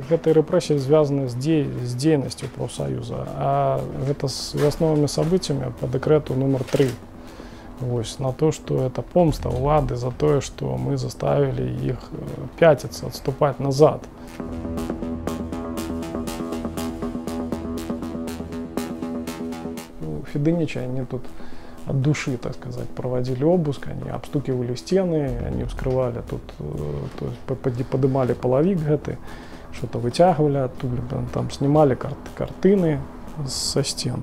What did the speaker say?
гэтыя рэпрэсіі звязаны з дзейнасцю прафсаюза, а гэта з вясновымі событиями по дэкрэту нумар 3. Вось, на то, что это помста улады за тое, что мы заставили их пятиться, отступать назад. Федыничи, они тут от души, так сказать, проводили обыск, они обстукивали стены, они вскрывали тут, то есть поднимали половик гэты, что-то вытягивали оттуда, там снимали картины со стен.